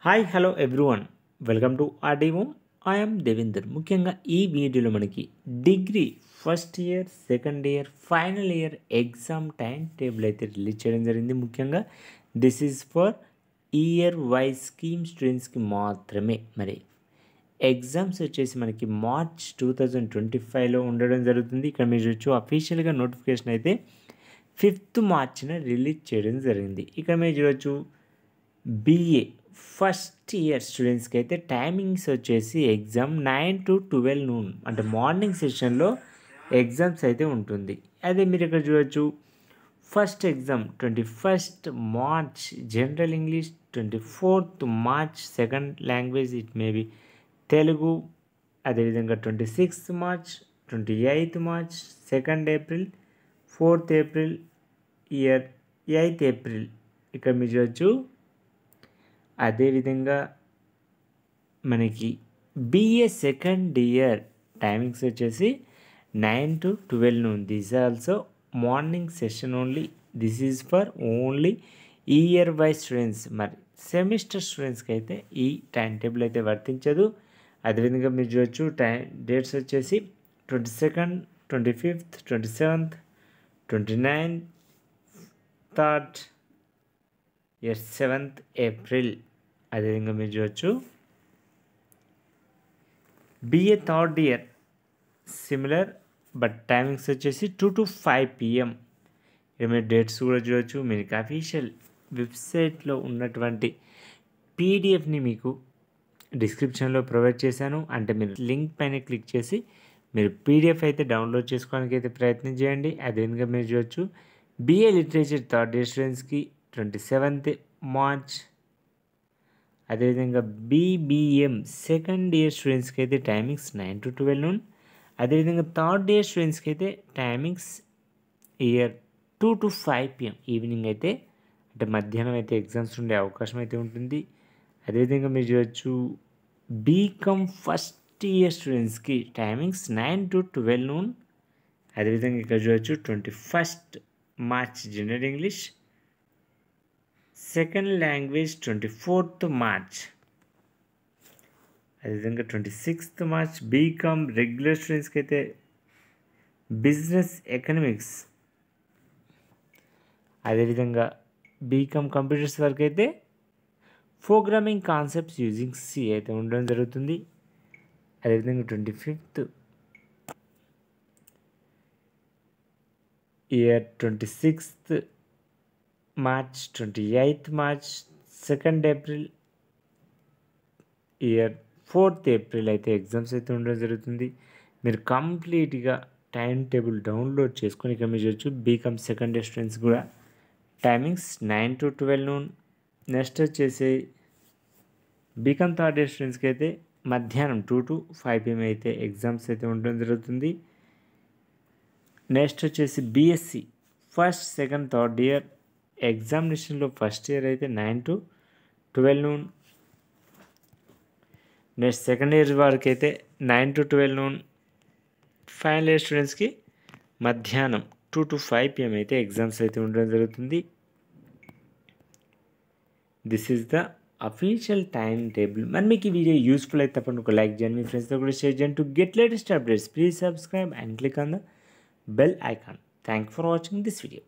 Hi hello everyone welcome to RDO I'm Devender. ముఖ్యంగా ఈ వీడియోలో మనకి degree first year, second year, final year exam time table అయితే release చేయడం జరిగింది. ముఖ్యంగా this is for year wise scheme స్టూడెంట్స్కి మాత్రమే. మరి ఎగ్జామ్స్ వచ్చేసి మనకి మార్చ్ 2025లో ఉండడం జరుగుతుంది. ఇక్కడ మీరు చూడొచ్చు అఫీషియల్గా నోటిఫికేషన్ అయితే 5th మార్చిన రిలీజ్ చేయడం జరిగింది. ఇక్కడ మీరు చూడొచ్చు బీఏ ఫస్ట్ ఇయర్ స్టూడెంట్స్కి అయితే టైమింగ్స్ వచ్చేసి ఎగ్జామ్ 9 to 12 noon అంటే మార్నింగ్ సెషన్లో ఎగ్జామ్స్ అయితే ఉంటుంది. అదే మీరు ఇక్కడ చూడొచ్చు first exam 21st March general English, 24th March second language it maybe Telugu, అదేవిధంగా 26th March, 28th March, 2nd April, 4th April year, 8th April ఇక్కడ మీరు చూడొచ్చు. అదేవిధంగా మనకి బీఏ సెకండ్ ఇయర్ టైమింగ్స్ వచ్చేసి 9 to 12 noon. This also morning session only. This is for only year wise students. మరి semester స్టూడెంట్స్కి అయితే ఈ టైం టేబుల్ అయితే వర్తించదు. అదేవిధంగా మీరు చూడొచ్చు డేట్స్ వచ్చేసి 22nd, 25th, 27th, 29th, 3rd, 7th April. అదేవిధంగా మీరు చూడొచ్చు BA third year similar but timings వచ్చేసి 2 to 5 PM. మీరు డేట్స్ కూడా చూడొచ్చు. మీకు అఫీషియల్ వెబ్సైట్లో ఉన్నటువంటి పీడిఎఫ్ని మీకు డిస్క్రిప్షన్లో ప్రొవైడ్ చేశాను. అంటే మీరు లింక్ పైన క్లిక్ చేసి మీరు పీడిఎఫ్ అయితే డౌన్లోడ్ చేసుకోవడానికి అయితే ప్రయత్నం చేయండి. అదేవిధంగా మీరు చూడొచ్చు బీఏ లిటరేచర్ థర్డ్ ఇయర్ స్టూడెంట్స్కి 27th మార్చ్, అదేవిధంగా బీబీఎం సెకండ్ ఇయర్ స్టూడెంట్స్కి అయితే టైమింగ్స్ 9 to 12 noon. అదేవిధంగా థర్డ్ ఇయర్ స్టూడెంట్స్కి అయితే timings year 2 to 5 PM evening అయితే అంటే మధ్యాహ్నం అయితే ఎగ్జామ్స్ ఉండే అవకాశం అయితే ఉంటుంది. అదేవిధంగా మీరు చూడొచ్చు బీకామ్ ఫస్ట్ ఇయర్ స్టూడెంట్స్కి టైమింగ్స్ 9 to 12 noon. అదేవిధంగా ఇక్కడ చూడొచ్చు 21st March general English, second language 24th March, అదేవిధంగా 26th మార్చ్ బీకామ్ రెగ్యులర్ స్టూడెంట్స్కి అయితే బిజినెస్ ఎకనామిక్స్, అదేవిధంగా బీకామ్ కంప్యూటర్స్ వరకు అయితే ప్రోగ్రామింగ్ కాన్సెప్ట్స్ యూజింగ్ సి అయితే ఉండడం జరుగుతుంది. అదేవిధంగా 25th year, 26th March, 28th March, 2nd April year, 4th April అయితే ఎగ్జామ్స్ అయితే ఉండడం జరుగుతుంది. మీరు కంప్లీట్గా టైం టేబుల్ డౌన్లోడ్ చేసుకొని ఇక్కడ మీరు చూడొచ్చు బీకామ్ సెకండ్ ఇయర్ స్టూడెంట్స్ కూడా టైమింగ్స్ 9 to 12 noon. నెక్స్ట్ వచ్చేసి బీకామ్ థర్డ్ ఇయర్ స్టూడెంట్స్కి అయితే మధ్యాహ్నం 2 to 5 PM అయితే ఎగ్జామ్స్ అయితే ఉండడం జరుగుతుంది. నెక్స్ట్ వచ్చేసి BSc first, second, third year ఎగ్జామినేషన్లో ఫస్ట్ ఇయర్ అయితే 9 to 12 noon. Next second year వరకు అయితే 9 to 12 noon. ఫైనల్ ఇయర్ స్టూడెంట్స్కి మధ్యాహ్నం 2 to 5 PM అయితే ఎగ్జామ్స్ అయితే ఉండడం జరుగుతుంది. This is the official time table. మరి మీకు ఈ వీడియో యూస్ఫుల్ అయితే తప్పకుండా ఒక లైక్ చేయండి, మీ ఫ్రెండ్స్తో కూడా షేర్ చేయండి. To get latest updates please subscribe and click on the bell icon. Thank you for watching this video.